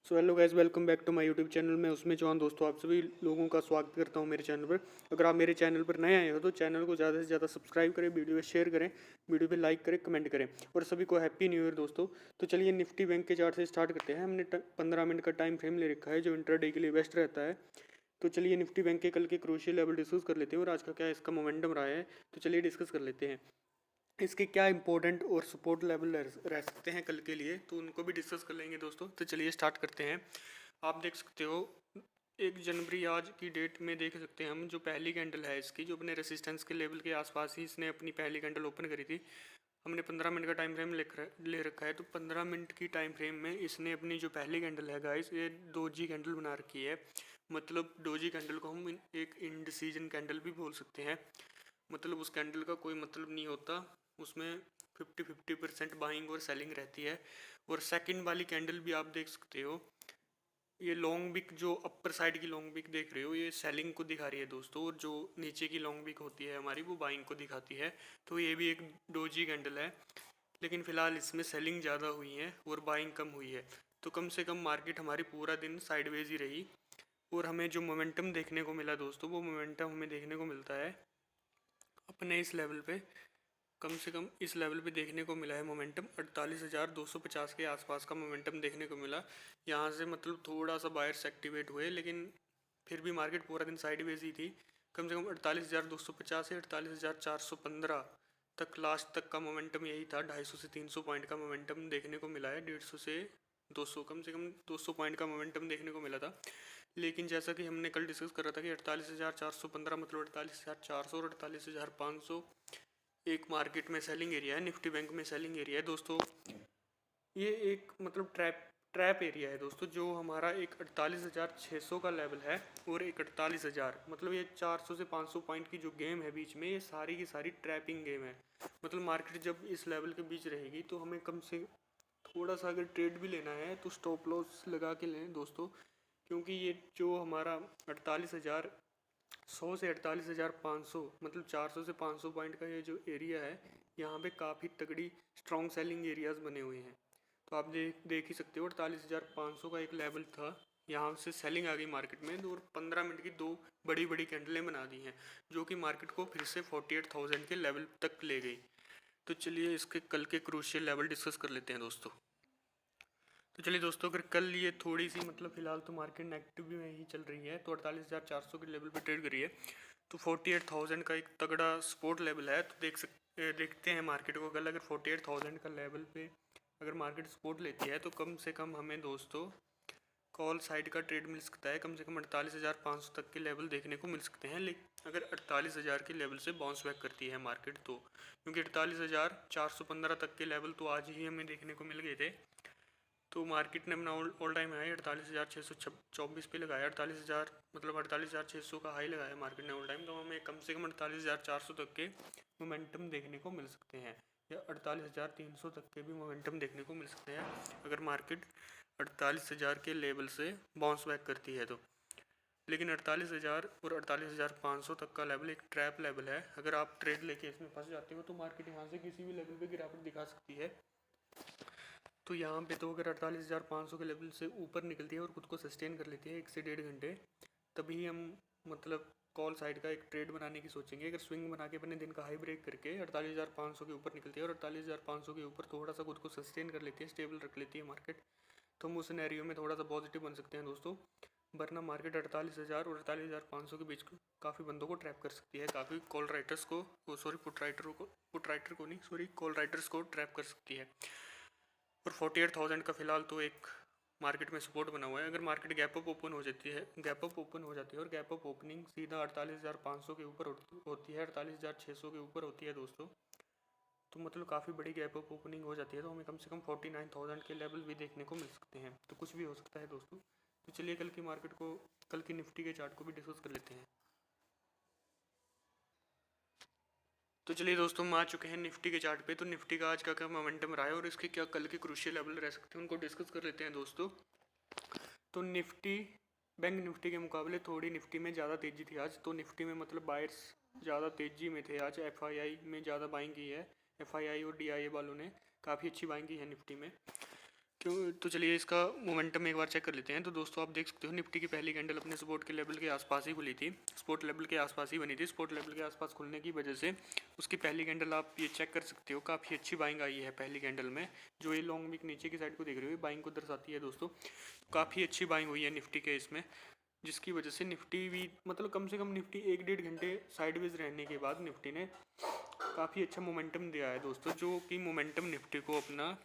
So hello guys, welcome back to my YouTube channel. मैं उसमें John दोस्तों आप सभी लोगों का स्वागत करता हूं मेरे चैनल पर। अगर आप मेरे चैनल पर नए आए हो तो चैनल को ज़्यादा से ज़्यादा सब्सक्राइब करें, वीडियो को शेयर करें, वीडियो पे लाइक करें, कमेंट करें और सभी को हैप्पी न्यू ईयर दोस्तों। तो चलिए निफ्टी बैंक के चार्ट से स्टार्ट करते हैं। हमने 15 मिनट का टाइम फ्रेम ले रखा है जो इंट्राडे के लिए बेस्ट रहता है। तो चलिए निफ्टी बैंक के कल के क्रूशियल लेवल डिस्कस कर लेते हैं और आज का क्या इसका मोमेंटम रहा है, तो चलिए डिस्कस कर लेते हैं। इसके क्या इंपॉर्टेंट और सपोर्ट लेवल रह सकते हैं कल के लिए, तो उनको भी डिस्कस कर लेंगे दोस्तों। तो चलिए स्टार्ट करते हैं। आप देख सकते हो 1 जनवरी आज की डेट में देख सकते हैं हम, जो पहली कैंडल है इसकी, जो अपने रेसिस्टेंस के लेवल के आसपास ही इसने अपनी पहली कैंडल ओपन करी थी। हमने 15 मिनट का टाइम फ्रेम ले रखा है। तो 15 मिनट की टाइम फ्रेम में इसने अपनी जो पहली कैंडल है गाइस, ये डोजी कैंडल बना रखी है। मतलब डोजी कैंडल को हम एक इंडिसीजन कैंडल भी बोल सकते हैं। मतलब उस कैंडल का कोई मतलब नहीं होता, उसमें 50% बाइंग और सेलिंग रहती है। और सेकंड वाली कैंडल भी आप देख सकते हो, ये लॉन्ग विक जो अपर साइड की लॉन्ग विक देख रहे हो, ये सेलिंग को दिखा रही है दोस्तों, और जो नीचे की लॉन्ग विक होती है हमारी, वो बाइंग को दिखाती है। तो ये भी एक डोजी कैंडल है, लेकिन फ़िलहाल इसमें सेलिंग ज़्यादा हुई है और बाइंग कम हुई है। तो कम से कम मार्केट हमारी पूरा दिन साइडवेज ही रही। और हमें जो मोमेंटम देखने को मिला दोस्तों, वो मोमेंटम हमें देखने को मिलता है अपने इस लेवल पे। कम से कम इस लेवल पे देखने को मिला है मोमेंटम 48,250 के आसपास का मोमेंटम देखने को मिला। यहाँ से मतलब थोड़ा सा बायर्स एक्टिवेट हुए, लेकिन फिर भी मार्केट पूरा दिन साइडवेज ही थी। कम से कम 48,250 से 48,415 तक लास्ट तक का मोमेंटम यही था। 250 से 300 पॉइंट का मोमेंटम देखने को मिला है। 150 से 200, कम से कम 200 पॉइंट का मोमेंटम देखने को मिला था। लेकिन जैसा कि हमने कल डिस्कस करा था कि 48,415 मतलब 48,400 और 48,500 एक मार्केट में सेलिंग एरिया है, निफ्टी बैंक में सेलिंग एरिया है दोस्तों। ये एक मतलब ट्रैप एरिया है दोस्तों, जो हमारा एक 48,600 का लेवल है और एक 48,000, मतलब ये 400 से 500 पॉइंट की जो गेम है बीच में, ये सारी की सारी ट्रैपिंग गेम है। मतलब मार्केट जब इस लेवल के बीच रहेगी तो हमें कम से थोड़ा सा अगर ट्रेड भी लेना है तो स्टॉप लॉस लगा के लें दोस्तों, क्योंकि ये जो हमारा 48,100 से 48,500 मतलब 400 से 500 पॉइंट का ये जो एरिया है, यहाँ पे काफ़ी तगड़ी स्ट्रॉन्ग सेलिंग एरियाज़ बने हुए हैं। तो आप देख ही सकते हो 48,500 का एक लेवल था, यहाँ से सेलिंग आ गई मार्केट में। और 15 मिनट की दो बड़ी बड़ी कैंडलें बना दी हैं, जो कि मार्केट को फिर से 48,000 के लेवल तक ले गई। तो चलिए इसके कल के क्रूशियल लेवल डिस्कस कर लेते हैं दोस्तों। तो चलिए दोस्तों, अगर कल ये थोड़ी सी मतलब फ़िलहाल तो मार्केट नेगेटिव में ही चल रही है, तो 48,400 के लेवल पे ट्रेड करी है। तो 48,000 का एक तगड़ा सपोर्ट लेवल है। तो देखते हैं मार्केट को कल, अगर 48,000 का लेवल पे अगर मार्केट सपोर्ट लेती है तो कम से कम हमें दोस्तों कॉल साइड का ट्रेड मिल सकता है। कम से कम 48,500 तक के लेवल देखने को मिल सकते हैं, लेकिन अगर 48,000 के लेवल से बाउंस बैक करती है मार्केट तो, क्योंकि 48,415 तक के लेवल तो आज ही हमें देखने को मिल गए थे। तो मार्केट ने अपना ऑल टाइम हाई 48,624 पे लगाया। 48,000 मतलब 48,600 का हाई लगाया मार्केट ने ऑल टाइम। तो हमें कम से कम 48,400 तक के मोमेंटम देखने को मिल सकते हैं, या 48,300 तक के भी मोमेंटम देखने को मिल सकते हैं अगर मार्केट 48,000 के लेवल से बाउंस बैक करती है तो। लेकिन 48,000 और 48,500 तक का लेवल एक ट्रैप लेवल है। अगर आप ट्रेड लेके इसमें फंस जाते हो तो मार्केट यहाँ से किसी भी लेवल पे गिरावट दिखा सकती है। तो यहाँ पे तो अगर 48,500 के लेवल से ऊपर निकलती है और खुद को सस्टेन कर लेती है 1 से 1.5 घंटे, तभी हम मतलब कॉल साइड का एक ट्रेड बनाने की सोचेंगे। अगर स्विंग बना के अपने दिन का हाई ब्रेक करके 48,500 के ऊपर निकलती है और 48,500 के ऊपर थोड़ा सा खुद को सस्टेन कर लेती है, स्टेबल रख लेती है मार्केट, तो हम उस सिनेरियो में थोड़ा सा पॉजिटिव बन सकते हैं दोस्तों। वरना मार्केट 48,000 और 48,500 के बीच काफ़ी बंदों को ट्रैप कर सकती है, काफ़ी कॉल राइटर्स को कॉल राइटर्स को ट्रैप कर सकती है। और 48,000 का फ़िलहाल तो एक मार्केट में सपोर्ट बना हुआ है। अगर मार्केट गैप अप ओपन हो जाती है और गैप अप ओपनिंग सीधा 48,500 के ऊपर होती है, 48,600 के ऊपर होती है दोस्तों, तो मतलब काफ़ी बड़ी गैप अप ओपनिंग हो जाती है, तो हमें कम से कम 49,000 के लेवल भी देखने को मिल सकते हैं। तो कुछ भी हो सकता है दोस्तों। तो चलिए कल की निफ्टी के चार्ट को भी डिस्कस कर लेते हैं। तो चलिए दोस्तों, हम आ चुके हैं निफ्टी के चार्ट पे। तो निफ्टी का आज का क्या मोमेंटम रहा है और इसके क्या कल के क्रूशियल लेवल रह सकते हैं, उनको डिस्कस कर लेते हैं दोस्तों। तो बैंक निफ्टी के मुकाबले थोड़ी निफ्टी में ज़्यादा तेज़ी थी आज। तो निफ्टी में मतलब बायर्स ज़्यादा तेज़ी में थे आज। FII में ज़्यादा बाइंग की है, FII और DIA वालों ने काफ़ी अच्छी बाइंग की है निफ्टी में। क्यों, तो चलिए इसका मोमेंटम एक बार चेक कर लेते हैं। तो दोस्तों आप देख सकते हो निफ्टी की पहली कैंडल अपने सपोर्ट के लेवल के आसपास ही खुली थी, सपोर्ट लेवल के आसपास ही बनी थी। सपोर्ट लेवल के आसपास खुलने की वजह से उसकी पहली कैंडल आप ये चेक कर सकते हो, काफ़ी अच्छी बाइंग आई है पहली कैंडल में। जो ये लॉन्ग वीक नीचे की साइड को देख रहे हो बाइंग को दर्शाती है दोस्तों। काफ़ी अच्छी बाइंग हुई है निफ्टी के इसमें, जिसकी वजह से निफ्टी भी मतलब कम से कम निफ्टी 1-1.5 घंटे साइडवेज रहने के बाद निफ्टी ने काफ़ी अच्छा मोमेंटम दिया है दोस्तों, जो कि मोमेंटम निफ्टी को अपना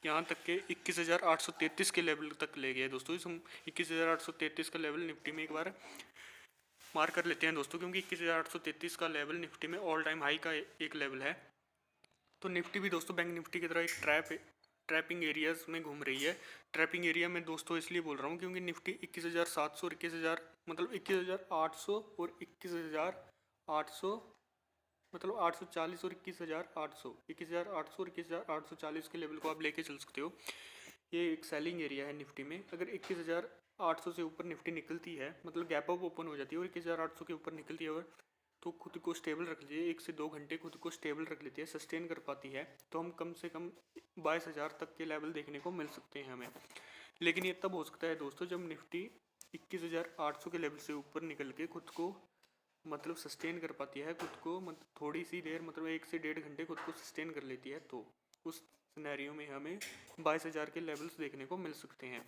यहाँ तक के 21,833 के लेवल तक ले गया दोस्तों। इस 21,833 का लेवल निफ्टी में एक बार मार्क कर लेते हैं दोस्तों, क्योंकि 21,833 का लेवल निफ्टी में ऑल टाइम हाई का एक लेवल है। तो निफ्टी भी दोस्तों बैंक निफ्टी की तरह एक ट्रैपिंग एरियाज में घूम रही है। ट्रैपिंग एरिया में दोस्तों इसलिए बोल रहा हूँ क्योंकि निफ्टी 21,700 और 21,000 मतलब 21,800 और 21,800 मतलब 840 और 21,800 और 21,840 के लेवल को आप लेके चल सकते हो। ये एक सेलिंग एरिया है निफ्टी में। अगर 21,800 से ऊपर निफ्टी निकलती है, मतलब गैप अप ओपन हो जाती है और 21,800 के ऊपर निकलती है, और तो खुद को स्टेबल रख लेती है, 1 से 2 घंटे खुद को स्टेबल रख लेती है, सस्टेन कर पाती है, तो हम कम से कम 22,000 तक के लेवल देखने को मिल सकते हैं हमें। लेकिन ये तब हो सकता है दोस्तों जब निफ्टी 21,800 के लेवल से ऊपर निकल के खुद को मतलब सस्टेन कर पाती है, खुद को मतलब थोड़ी सी देर मतलब 1 से 1.5 घंटे खुद को सस्टेन कर लेती है, तो उस सिनेरियो में हमें 22,000 के लेवल्स देखने को मिल सकते हैं।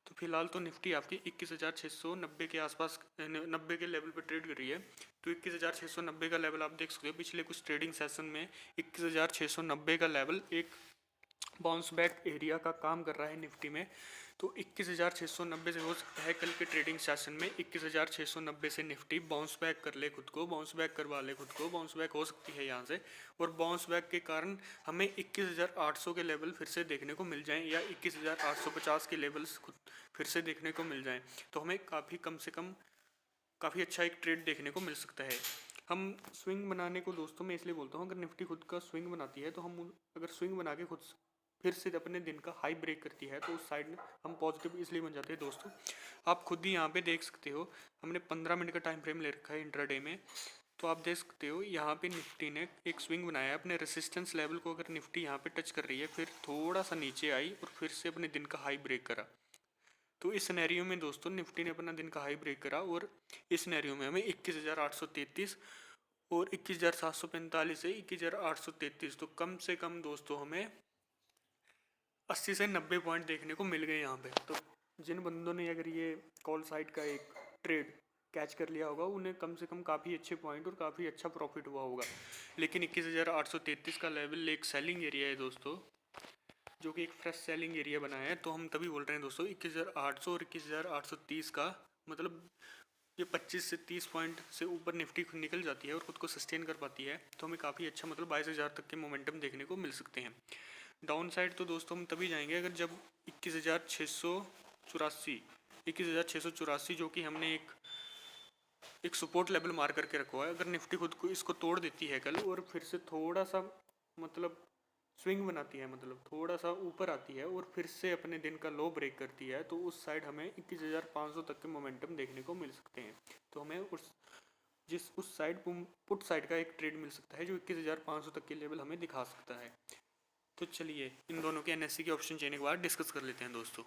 तो फिलहाल तो निफ्टी आपकी 21,690 के आसपास 90 के लेवल पर ट्रेड कर रही है। तो 21,690 का लेवल आप देख सकते हो पिछले कुछ ट्रेडिंग सेशन में 21,690 का लेवल एक बाउंस बैक एरिया का काम कर रहा है निफ्टी में। तो 21,690 से हो सकता है कल के ट्रेडिंग सेशन में 21,690 से निफ्टी बाउंस बैक कर ले खुद को, बाउंस बैक करवा ले खुद को, बाउंस बैक हो सकती है यहाँ से, और बाउंस बैक के कारण हमें 21,800 के लेवल फिर से देखने को मिल जाएं या 21,850 के लेवल्स खुद फिर से देखने को मिल जाएं, तो हमें कम से कम काफ़ी अच्छा एक ट्रेड देखने को मिल सकता है। हम स्विंग बनाने को दोस्तों मैं इसलिए बोलता हूँ, अगर निफ्टी खुद का स्विंग बनाती है तो हम अगर स्विंग बना के खुद फिर से अपने दिन का हाई ब्रेक करती है तो उस साइड में हम पॉजिटिव इसलिए बन जाते हैं दोस्तों। आप खुद ही यहाँ पे देख सकते हो, हमने 15 मिनट का टाइम फ्रेम ले रखा है इंट्राडे में। तो आप देख सकते हो यहाँ पे निफ्टी ने एक स्विंग बनाया है अपने रेसिस्टेंस लेवल को, अगर निफ्टी यहाँ पे टच कर रही है फिर थोड़ा सा नीचे आई और फिर से अपने दिन का हाई ब्रेक करा। तो इस सिनेरियो में दोस्तों निफ्टी ने अपना दिन का हाई ब्रेक करा और इस सिनेरियो में हमें 21,833 और 21,745 से 21,833, तो कम से कम दोस्तों हमें 80 से 90 पॉइंट देखने को मिल गए यहाँ पे। तो जिन बंदों ने अगर ये कॉल साइड का एक ट्रेड कैच कर लिया होगा उन्हें कम से कम काफ़ी अच्छे पॉइंट और काफ़ी अच्छा प्रॉफिट हुआ होगा। लेकिन 21,833 का लेवल एक सेलिंग एरिया है दोस्तों, जो कि एक फ्रेश सेलिंग एरिया बना है। तो हम तभी बोल रहे हैं दोस्तों 21,800 और 21,830 का मतलब ये 25 से 30 पॉइंट से ऊपर निफ्टी निकल जाती है और खुद को सस्टेन कर पाती है तो हमें काफ़ी अच्छा मतलब 22,000 तक के मोमेंटम देखने को मिल सकते हैं। डाउन साइड तो दोस्तों हम तभी जाएंगे अगर जब 21,684 जो कि हमने एक सपोर्ट लेवल मार करके रखा है, अगर निफ्टी खुद को इसको तोड़ देती है कल और फिर से थोड़ा सा मतलब स्विंग बनाती है, मतलब थोड़ा सा ऊपर आती है और फिर से अपने दिन का लो ब्रेक करती है, तो उस साइड हमें 21,500 तक के मोमेंटम देखने को मिल सकते हैं। तो हमें उस साइड पुट साइड का एक ट्रेड मिल सकता है जो 21,500 तक के लेवल हमें दिखा सकता है। तो चलिए इन दोनों के एनएससी के ऑप्शन चेन के बाद डिस्कस कर लेते हैं दोस्तों।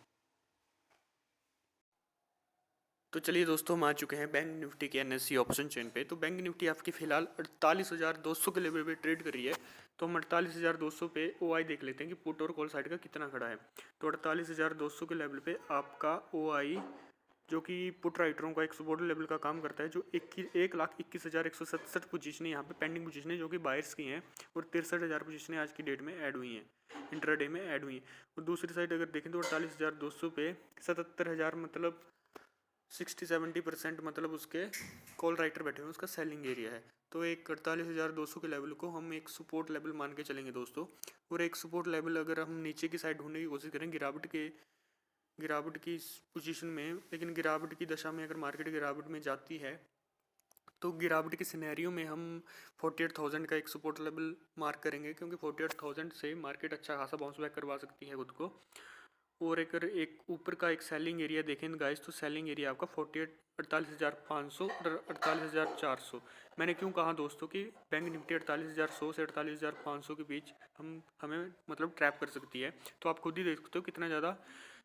तो चलिए दोस्तों हम आ चुके हैं बैंक निफ्टी के एनएससी ऑप्शन चेन पे। तो बैंक निफ्टी आपकी फिलहाल 48,200 के लेवल पे ट्रेड कर रही है। तो हम 48,200 पे ओआई देख लेते हैं कि पुट और कॉल साइड का कितना खड़ा है। तो 48,200 के लेवल पे आपका ओआई जो कि पुट राइटरों का एक सपोर्ट लेवल का काम करता है, जो 1,21,167 पोजीशन यहाँ पे पेंडिंग पोजीशन है जो कि बायर्स की हैं और 63,000 पोजीशनें आज की डेट में ऐड हुई हैं, इंट्राडे में ऐड हुई हैं। और दूसरी साइड अगर देखें तो 48,200 पे 77,000 मतलब 60-70% मतलब उसके कॉल राइटर बैठे हुए हैं, उसका सेलिंग एरिया है। तो एक 48,200 के लेवल को हम एक सपोर्ट लेवल मान के चलेंगे दोस्तों। और एक सपोर्ट लेवल अगर हम नीचे की साइड ढूंढने की कोशिश करें गिरावट की पोजीशन में, लेकिन गिरावट की दशा में अगर मार्केट गिरावट में जाती है तो गिरावट के सिनेरियो में हम 48,000 का एक सपोर्ट लेवल मार्क करेंगे, क्योंकि 48,000 से मार्केट अच्छा खासा बाउंस बैक करवा सकती है खुद को। और एक ऊपर का एक सेलिंग एरिया देखें गाइस, तो सेलिंग एरिया आपका 48,500 और 48,400। मैंने क्यों कहा दोस्तों कि बैंक निफ्टी 48,100 से 48,500 के बीच हमें मतलब ट्रैप कर सकती है। तो आप खुद ही देख सकते हो कितना ज़्यादा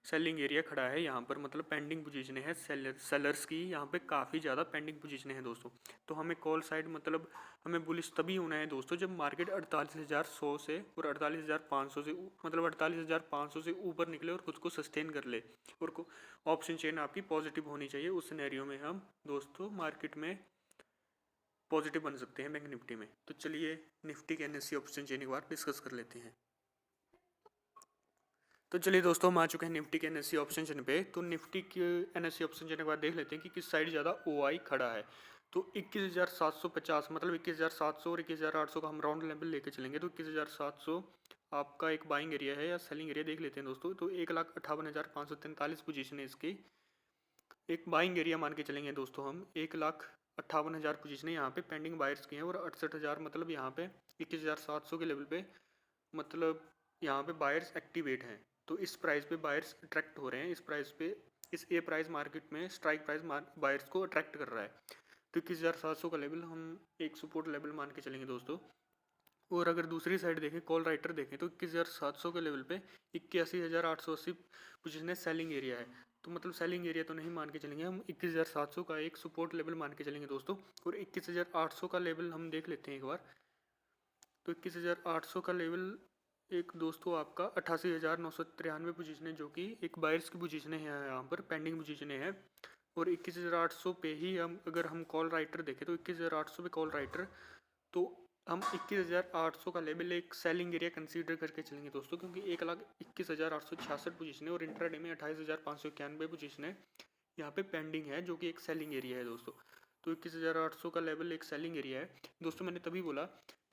सेलिंग एरिया खड़ा है यहाँ पर, मतलब पेंडिंग पोजीशन है सेलर्स की, यहाँ पे काफ़ी ज़्यादा पेंडिंग पोजीशन है दोस्तों। तो हमें कॉल साइड मतलब हमें बुलिश तभी होना है दोस्तों जब मार्केट 48,100 से और 48,500 से मतलब 48,500 से ऊपर निकले और खुद को सस्टेन कर ले, और ऑप्शन चेन आपकी पॉजिटिव होनी चाहिए। उस सिनेरियो में हम दोस्तों मार्केट में पॉजिटिव बन सकते हैं बैंक निफ्टी में। तो चलिए निफ्टी के एनएससी ऑप्शन चेन एक बार डिस्कस कर लेते हैं। तो चलिए दोस्तों हम आ चुके हैं निफ्टी के एनएससी ऑप्शन चेन पे। तो निफ्टी के एनएससी ऑप्शन चेन एक बार देख लेते हैं कि किस साइड ज़्यादा ओआई खड़ा है। तो 21,750 मतलब 21,700 और 21,800 का हम राउंड लेवल लेके चलेंगे। तो 21,700 आपका एक बाइंग एरिया है या सेलिंग एरिया देख लेते हैं दोस्तों। तो 1,58,543 पोजीशन है इसकी, एक बाइंग एरिया मान के चलेंगे दोस्तों हम। 1,58,000 पोजीशन है यहाँ पे, पेंडिंग बायर्स की हैं और 68,000 मतलब यहाँ पे 21,700 के लेवल पे मतलब यहाँ पे बायर्स एक्टिवेट हैं। तो इस प्राइस पे बायर्स अट्रैक्ट हो रहे हैं, इस प्राइस पे इस ए प्राइस मार्केट में स्ट्राइक प्राइस बायर्स को अट्रैक्ट कर रहा है। तो 21,700 का लेवल हम एक सपोर्ट लेवल मान के चलेंगे दोस्तों। और अगर दूसरी साइड देखें कॉल राइटर देखें तो 21,700 के लेवल पे 81,880 पोजीशन है, सेलिंग एरिया है। तो मतलब सेलिंग एरिया तो नहीं मान के चलेंगे हम, 21,700 का एक सपोर्ट लेवल मान के चलेंगे दोस्तों। और 21,800 का लेवल हम देख लेते हैं एक बार। तो 21,800 का लेवल एक दोस्तों आपका 88,993 पोजीशन है, जो कि एक बायर्स की पोजीशन है यहाँ पर, पेंडिंग पोजीशन है। और 21,800 पे ही हम अगर हम कॉल राइटर देखें तो 21,800 पे कॉल राइटर, तो हम 21,800 का लेवल एक सेलिंग एरिया कंसीडर करके चलेंगे दोस्तों, क्योंकि 1,21,866 पोजीशन है और इंट्राडे में 28,591 पोजीशन है यहाँ पे पेंडिंग है, जो कि एक सेलिंग एरिया है दोस्तों। तो 21,800 का लेवल एक सेलिंग एरिया है दोस्तों। मैंने तभी बोला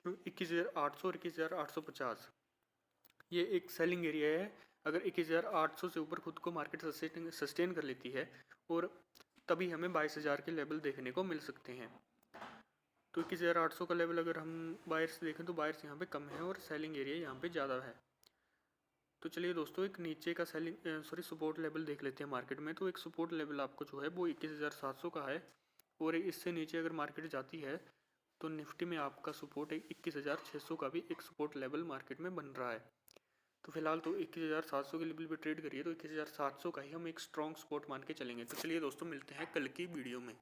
21,800 और 21,850 ये एक सेलिंग एरिया है। अगर 21,800 से ऊपर खुद को मार्केट सस्टेन कर लेती है और तभी हमें 22,000 के लेवल देखने को मिल सकते हैं। तो 21,800 का लेवल अगर हम बायर्स देखें तो बायर्स यहाँ पे कम है और सेलिंग एरिया यहाँ पे ज़्यादा है। तो चलिए दोस्तों एक नीचे का सपोर्ट लेवल देख लेते हैं मार्केट में। तो एक सपोर्ट लेवल आपको जो है वो 21,700 का है, और इससे नीचे अगर मार्केट जाती है तो निफ्टी में आपका सपोर्ट 21,600 का भी एक सपोर्ट लेवल मार्केट में बन रहा है। तो फिलहाल तो 21,700 के लेवल पे ट्रेड करिए, तो 21,700 का ही हम एक स्ट्रॉन्ग सपोर्ट मान के चलेंगे। तो चलिए दोस्तों मिलते हैं कल की वीडियो में।